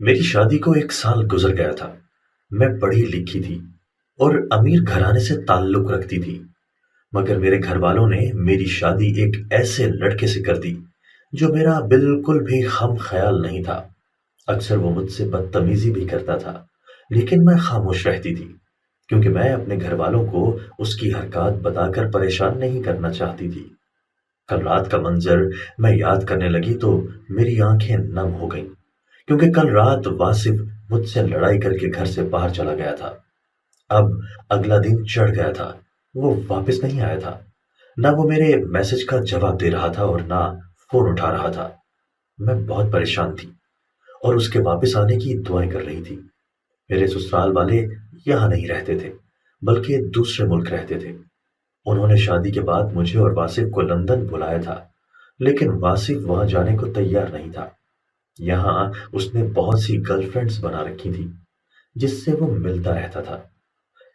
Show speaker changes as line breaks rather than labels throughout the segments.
میری شادی کو 1 سال گزر گیا تھا۔ میں پڑھی لکھی تھی اور امیر گھرانے سے تعلق رکھتی تھی، مگر میرے گھر والوں نے میری شادی ایک ایسے لڑکے سے کر دی جو میرا بالکل بھی ہم خیال نہیں تھا۔ اکثر وہ مجھ سے بدتمیزی بھی کرتا تھا، لیکن میں خاموش رہتی تھی کیونکہ میں اپنے گھر والوں کو اس کی حرکات بتا کر پریشان نہیں کرنا چاہتی تھی۔ کل رات کا منظر میں یاد کرنے لگی تو میری آنکھیں نم ہو گئیں، کیونکہ کل رات واصف مجھ سے لڑائی کر کے گھر سے باہر چلا گیا تھا۔ اب اگلا دن چڑھ گیا تھا، وہ واپس نہیں آیا تھا۔ نہ وہ میرے میسج کا جواب دے رہا تھا اور نہ فون اٹھا رہا تھا۔ میں بہت پریشان تھی اور اس کے واپس آنے کی دعائیں کر رہی تھی۔ میرے سسرال والے یہاں نہیں رہتے تھے بلکہ دوسرے ملک رہتے تھے۔ انہوں نے شادی کے بعد مجھے اور واصف کو لندن بلایا تھا، لیکن واصف وہاں جانے کو تیار نہیں تھا۔ یہاں اس نے بہت سی گرل فرینڈز بنا رکھی تھی جس سے وہ ملتا رہتا تھا۔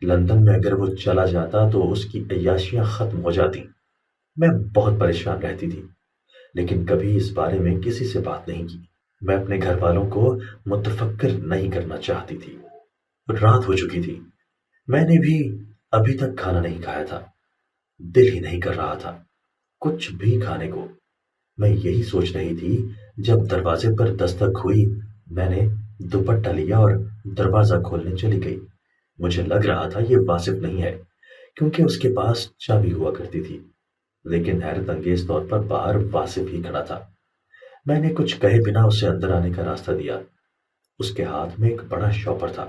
لندن میں اگر وہ چلا جاتا تو اس کی عیاشیاں ختم ہو جاتی۔ میں بہت پریشان رہتی تھی، لیکن کبھی اس بارے میں کسی سے بات نہیں کی۔ میں اپنے گھر والوں کو متفکر نہیں کرنا چاہتی تھی۔ رات ہو چکی تھی، میں نے بھی ابھی تک کھانا نہیں کھایا تھا۔ دل ہی نہیں کر رہا تھا کچھ بھی کھانے کو۔ میں یہی سوچ رہی تھی جب دروازے پر دستک ہوئی۔ میں نے دوپٹہ لیا اور دروازہ کھولنے چلی گئی۔ مجھے لگ رہا تھا یہ واصف نہیں ہے کیونکہ اس کے پاس چابی ہوا کرتی تھی، لیکن حیرت انگیز طور پر باہر واصف ہی کھڑا تھا۔ میں نے کچھ کہے بنا اسے اندر آنے کا راستہ دیا۔ اس کے ہاتھ میں ایک بڑا شاپر تھا،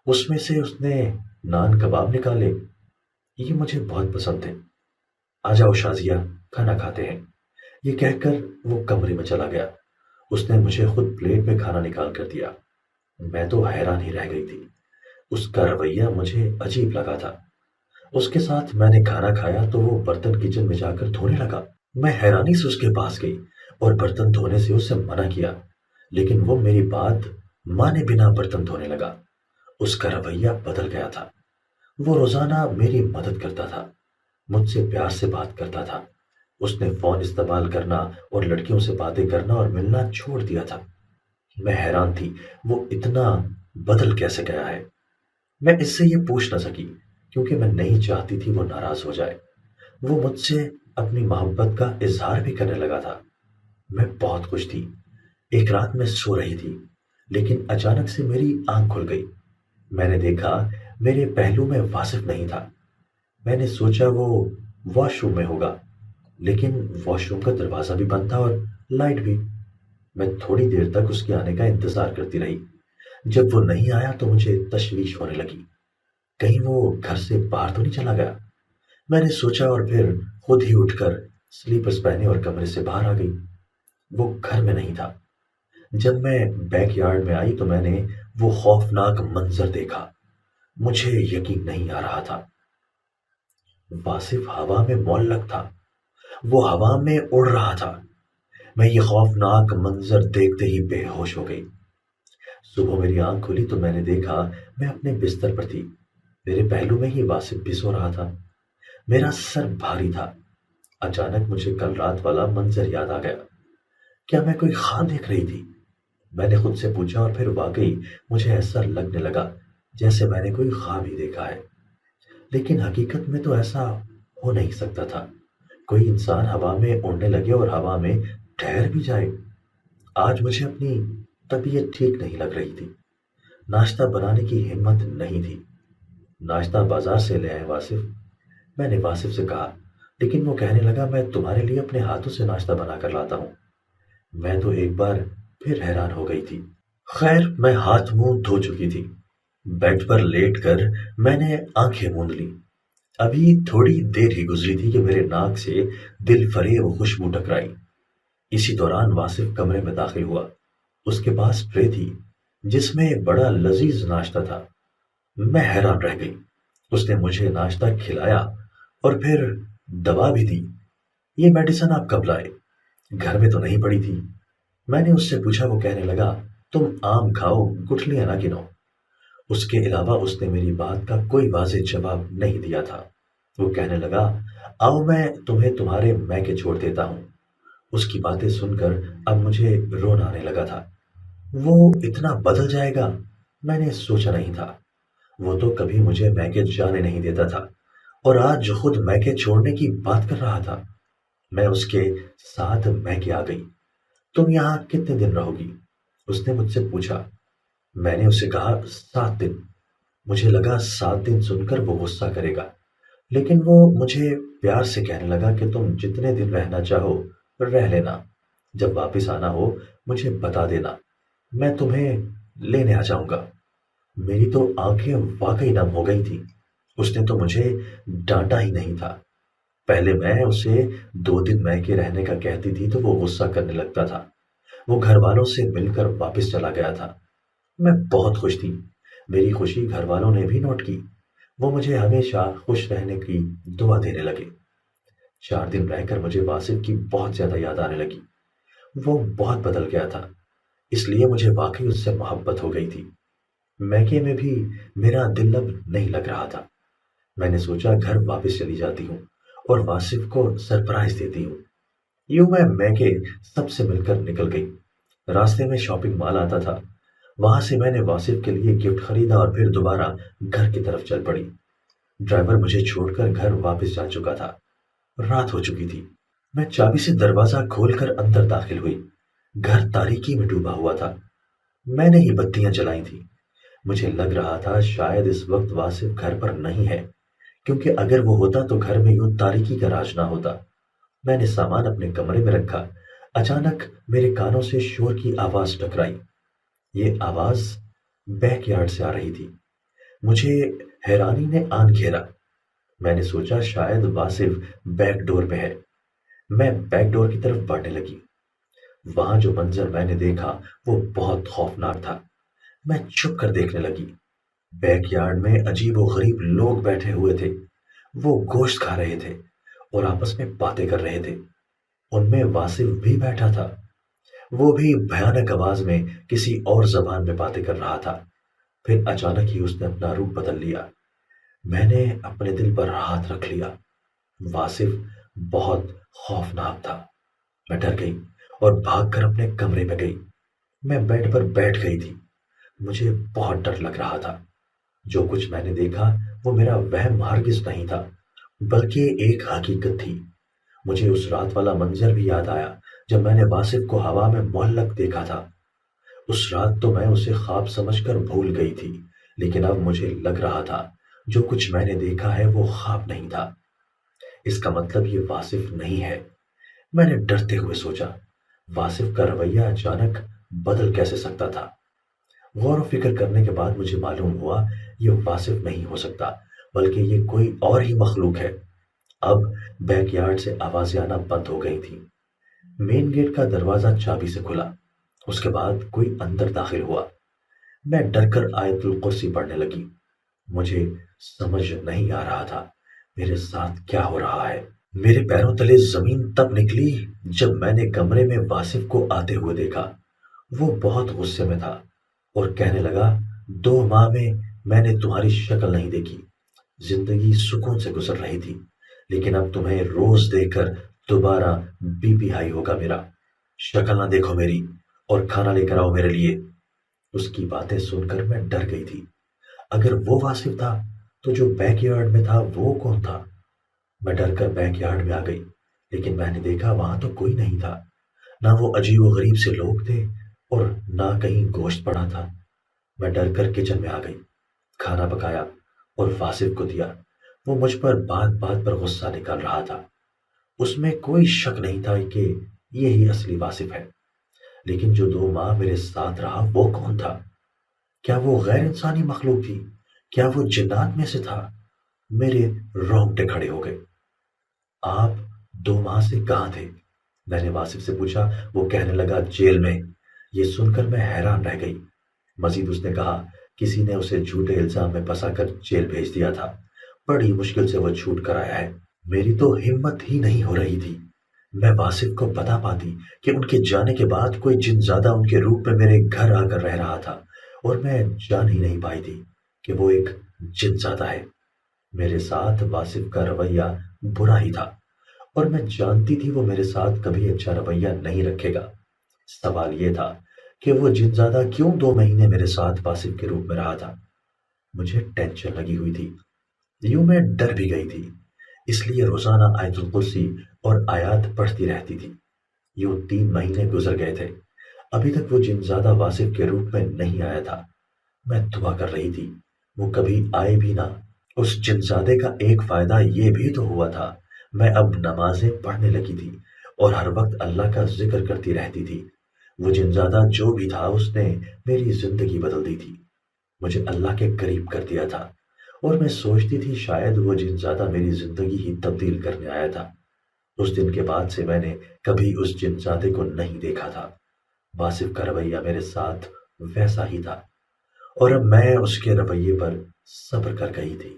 اس میں سے اس نے نان کباب نکالے۔ یہ مجھے بہت پسند تھے۔ آ جاؤ شازیہ، کھانا کھاتے ہیں، یہ کہہ کر وہ کمرے میں چلا گیا۔ اس نے مجھے خود پلیٹ میں کھانا نکال کر دیا۔ میں تو حیران ہی رہ گئی تھی، اس کا رویہ مجھے عجیب لگا تھا۔ اس کے ساتھ میں نے کھانا کھایا تو وہ برتن کچن میں جا کر دھونے لگا۔ میں حیرانی سے اس کے پاس گئی اور برتن دھونے سے اسے منع کیا، لیکن وہ میری بات مانے بنا برتن دھونے لگا۔ اس کا رویہ بدل گیا تھا۔ وہ روزانہ میری مدد کرتا تھا، مجھ سے پیار سے بات کرتا تھا۔ اس نے فون استعمال کرنا اور لڑکیوں سے باتیں کرنا اور ملنا چھوڑ دیا تھا۔ میں حیران تھی وہ اتنا بدل کیسے گیا ہے۔ میں اس سے یہ پوچھ نہ سکی کیونکہ میں نہیں چاہتی تھی وہ ناراض ہو جائے۔ وہ مجھ سے اپنی محبت کا اظہار بھی کرنے لگا تھا۔ میں بہت خوش تھی۔ ایک رات میں سو رہی تھی، لیکن اچانک سے میری آنکھ کھل گئی۔ میں نے دیکھا میرے پہلو میں واصف نہیں تھا۔ میں نے سوچا وہ واش روم میں ہوگا، لیکن واش روم کا دروازہ بھی بند تھا اور لائٹ بھی۔ میں تھوڑی دیر تک اس کے آنے کا انتظار کرتی رہی۔ جب وہ نہیں آیا تو مجھے تشویش ہونے لگی، کہیں وہ گھر سے باہر تو نہیں چلا گیا۔ میں نے سوچا اور پھر خود ہی اٹھ کر سلیپرز پہنے اور کمرے سے باہر آ گئی۔ وہ گھر میں نہیں تھا۔ جب میں بیک یارڈ میں آئی تو میں نے وہ خوفناک منظر دیکھا۔ مجھے یقین نہیں آ رہا تھا۔ واصف ہوا میں معلق تھا، وہ ہوا میں اڑ رہا تھا۔ میں یہ خوفناک منظر دیکھتے ہی بے ہوش ہو گئی۔ صبح میری آنکھ کھلی تو میں نے دیکھا میں اپنے بستر پر تھی۔ میرے پہلو میں ہی واصف بھی سو رہا تھا۔ میرا سر بھاری تھا۔ اچانک مجھے کل رات والا منظر یاد آ گیا۔ کیا میں کوئی خواب دیکھ رہی تھی؟ میں نے خود سے پوچھا اور پھر واقعی مجھے ایسا لگنے لگا جیسے میں نے کوئی خواب ہی دیکھا ہے، لیکن حقیقت میں تو ایسا ہو نہیں سکتا تھا۔ کوئی انسان ہوا میں اڑنے لگے اور ہوا میں ٹھہر بھی جائے۔ آج مجھے اپنی طبیعت ٹھیک نہیں لگ رہی تھی۔ ناشتہ بنانے کی ہمت نہیں تھی۔ ناشتہ بازار سے لے آئے واصف، میں نے واصف سے کہا، لیکن وہ کہنے لگا میں تمہارے لیے اپنے ہاتھوں سے ناشتہ بنا کر لاتا ہوں۔ میں تو ایک بار پھر حیران ہو گئی تھی۔ خیر میں ہاتھ منہ دھو چکی تھی۔ بیڈ پر لیٹ کر میں نے آنکھیں موند لی۔ ابھی تھوڑی دیر ہی گزری تھی کہ میرے ناک سے دل فریب خوشبو ٹکرائی۔ اسی دوران واصف کمرے میں داخل ہوا۔ اس کے پاس ٹرے تھی جس میں بڑا لذیذ ناشتہ تھا۔ میں حیران رہ گئی۔ اس نے مجھے ناشتہ کھلایا اور پھر دوا بھی دی۔ یہ میڈیسن آپ کب لائے؟ گھر میں تو نہیں پڑی تھی۔ میں نے اس سے پوچھا، وہ کہنے لگا تم آم کھاؤ، گٹھلیاں نہ گنو۔ اس کے علاوہ اس نے میری بات کا کوئی واضح جواب نہیں دیا تھا۔ وہ کہنے لگا آؤ میں تمہیں تمہارے میکے چھوڑ دیتا ہوں۔ اس کی باتیں سن کر اب مجھے رونا آنے لگا تھا۔ وہ اتنا بدل جائے گا، میں نے سوچا نہیں تھا۔ وہ تو کبھی مجھے میکے جانے نہیں دیتا تھا اور آج خود میکے چھوڑنے کی بات کر رہا تھا۔ میں اس کے ساتھ میکے آ گئی۔ تم یہاں کتنے دن رہو گی؟ اس نے مجھ سے پوچھا۔ میں نے اسے کہا 7 دن۔ مجھے لگا 7 دن سن کر وہ غصہ کرے گا، لیکن وہ مجھے پیار سے کہنے لگا کہ تم جتنے دن رہنا چاہو رہ لینا، جب واپس آنا ہو مجھے بتا دینا، میں تمہیں لینے آ جاؤں گا۔ میری تو آنکھیں واقعی نم ہو گئی تھی۔ اس نے تو مجھے ڈانٹا ہی نہیں تھا۔ پہلے میں اسے 2 دن میکے رہنے کا کہتی تھی تو وہ غصہ کرنے لگتا تھا۔ وہ گھر والوں سے مل کر واپس چلا گیا تھا۔ میں بہت خوش تھی۔ میری خوشی گھر والوں نے بھی نوٹ کی۔ وہ مجھے ہمیشہ خوش رہنے کی دعا دینے لگے۔ 4 دن رہ کر مجھے واصف کی بہت زیادہ یاد آنے لگی۔ وہ بہت بدل گیا تھا، اس لیے مجھے واقعی اس سے محبت ہو گئی تھی۔ میکے میں بھی میرا دل اب نہیں لگ رہا تھا۔ میں نے سوچا گھر واپس چلی جاتی ہوں اور واصف کو سرپرائز دیتی ہوں۔ یوں میں میکے سب سے مل کر نکل گئی۔ راستے میں شاپنگ مال آتا تھا، وہاں سے میں نے واصف کے لیے گفٹ خریدا اور پھر دوبارہ گھر کی طرف چل پڑی۔ ڈرائیور مجھے چھوڑ کر گھر واپس جا چکا تھا۔ رات ہو چکی تھی۔ میں چابی سے دروازہ کھول کر اندر داخل ہوئی۔ گھر تاریکی میں ڈوبا ہوا تھا۔ میں نے ہی بتیاں جلائی تھیں۔ مجھے لگ رہا تھا شاید اس وقت واصف گھر پر نہیں ہے، کیونکہ اگر وہ ہوتا تو گھر میں یوں تاریکی کا راج نہ ہوتا۔ میں نے سامان اپنے کمرے میں رکھا۔ اچانک میرے کانوں سے شور کی آواز ٹکرائی۔ یہ آواز بیک یارڈ سے آ رہی تھی۔ مجھے حیرانی نے آن گھیرا۔ میں نے سوچا شاید واصف بیک ڈور پہ ہے۔ میں بیک ڈور کی طرف بڑھنے لگی۔ وہاں جو منظر میں نے دیکھا وہ بہت خوفناک تھا۔ میں چھپ کر دیکھنے لگی۔ بیک یارڈ میں عجیب و غریب لوگ بیٹھے ہوئے تھے۔ وہ گوشت کھا رہے تھے اور آپس میں باتیں کر رہے تھے۔ ان میں واصف بھی بیٹھا تھا۔ وہ بھی بھیانک آواز میں کسی اور زبان میں باتیں کر رہا تھا۔ پھر اچانک ہی اس نے اپنا روپ بدل لیا۔ میں نے اپنے دل پر ہاتھ رکھ لیا۔ واصف بہت خوفناک تھا۔ میں ڈر گئی اور بھاگ کر اپنے کمرے میں گئی۔ میں بیڈ پر بیٹھ گئی تھی۔ مجھے بہت ڈر لگ رہا تھا۔ جو کچھ میں نے دیکھا وہ میرا وہم ہرگز نہیں تھا، بلکہ ایک حقیقت تھی۔ مجھے اس رات والا منظر بھی یاد آیا جب میں نے واصف کو ہوا میں معلق دیکھا تھا۔ اس رات تو میں اسے خواب سمجھ کر بھول گئی تھی، لیکن اب مجھے لگ رہا تھا جو کچھ میں نے دیکھا ہے وہ خواب نہیں تھا۔ اس کا مطلب یہ واصف نہیں ہے۔ میں نے ڈرتے ہوئے سوچا واصف کا رویہ اچانک بدل کیسے سکتا تھا؟ غور و فکر کرنے کے بعد مجھے معلوم ہوا یہ واصف نہیں ہو سکتا، بلکہ یہ کوئی اور ہی مخلوق ہے۔ اب بیک یارڈ سے آوازیں آنا بند ہو گئی تھی۔ مین گیٹ کا دروازہ چابی سے کھلا۔ اس کے بعد کوئی اندر داخل ہوا۔ میں ڈر کر آیت الکرسی پڑھنے لگی۔ مجھے سمجھ نہیں آ رہا تھا میرے ساتھ کیا ہو رہا ہے۔ میرے پیروں تلے زمین تب نکلی جب میں نے کمرے میں واصف کو آتے ہوئے دیکھا۔ وہ بہت غصے میں تھا اور کہنے لگا 2 ماہ میں نے تمہاری شکل نہیں دیکھی۔ زندگی سکون سے گزر رہی تھی، لیکن اب تمہیں روز دیکھ کر دوبارہ بی پی ہائی ہوگا میرا۔ شکل نہ دیکھو میری اور کھانا لے کر آؤ میرے لیے۔ اس کی باتیں سن کر میں ڈر گئی تھی۔ اگر وہ واصف تھا تو جو بیک یارڈ میں تھا وہ کون تھا؟ میں ڈر کر بیک یارڈ میں آ گئی، لیکن میں نے دیکھا وہاں تو کوئی نہیں تھا۔ نہ وہ عجیب و غریب سے لوگ تھے اور نہ کہیں گوشت پڑا تھا۔ میں ڈر کر کچن میں آ گئی، کھانا پکایا اور واصف کو دیا۔ وہ مجھ پر بات بات پر غصہ نکال رہا تھا۔ اس میں کوئی شک نہیں تھا کہ یہی اصلی واصف ہے، لیکن جو 2 ماہ میرے ساتھ رہا وہ کون تھا؟ کیا وہ غیر انسانی مخلوق تھی؟ کیا وہ جنات میں سے تھا؟ میرے رونگٹے کھڑے ہو گئے۔ آپ 2 ماہ سے کہاں تھے؟ میں نے واصف سے پوچھا۔ وہ کہنے لگا جیل میں۔ یہ سن کر میں حیران رہ گئی۔ مزید اس نے کہا کسی نے اسے جھوٹے الزام میں پھنسا کر جیل بھیج دیا تھا، بڑی مشکل سے وہ چھوٹ کر آیا ہے۔ میری تو ہمت ہی نہیں ہو رہی تھی میں واصف کو بتا پاتی کہ ان کے جانے کے بعد کوئی جن زادہ ان کے روپ میں میرے گھر آ کر رہ رہا تھا، اور میں جان ہی نہیں پائی تھی کہ وہ ایک جن زادہ ہے۔ میرے ساتھ واصف کا رویہ برا ہی تھا اور میں جانتی تھی وہ میرے ساتھ کبھی اچھا رویہ نہیں رکھے گا۔ سوال یہ تھا کہ وہ جنزادہ کیوں 2 مہینے میرے ساتھ واصف کے روپ میں رہا تھا۔ مجھے ٹینشن لگی ہوئی تھی، یوں میں ڈر بھی گئی تھی، اس لیے روزانہ آیت الکرسی اور آیات پڑھتی رہتی تھی۔ یوں 3 مہینے گزر گئے تھے، ابھی تک وہ جنزادہ واصف کے روپ میں نہیں آیا تھا۔ میں دعا کر رہی تھی وہ کبھی آئے بھی نہ۔ اس جنزادے کا ایک فائدہ یہ بھی تو ہوا تھا، میں اب نمازیں پڑھنے لگی تھی اور ہر وقت اللہ کا ذکر کرتی رہتی تھی۔ وہ جنزادہ جو بھی تھا اس نے میری زندگی بدل دی تھی، مجھے اللہ کے قریب کر دیا تھا، اور میں سوچتی تھی شاید وہ جنزادہ میری زندگی ہی تبدیل کرنے آیا تھا۔ اس دن کے بعد سے میں نے کبھی اس جنزادے کو نہیں دیکھا تھا۔ واصف کا رویہ میرے ساتھ ویسا ہی تھا، اور اب میں اس کے رویے پر صبر کر گئی تھی۔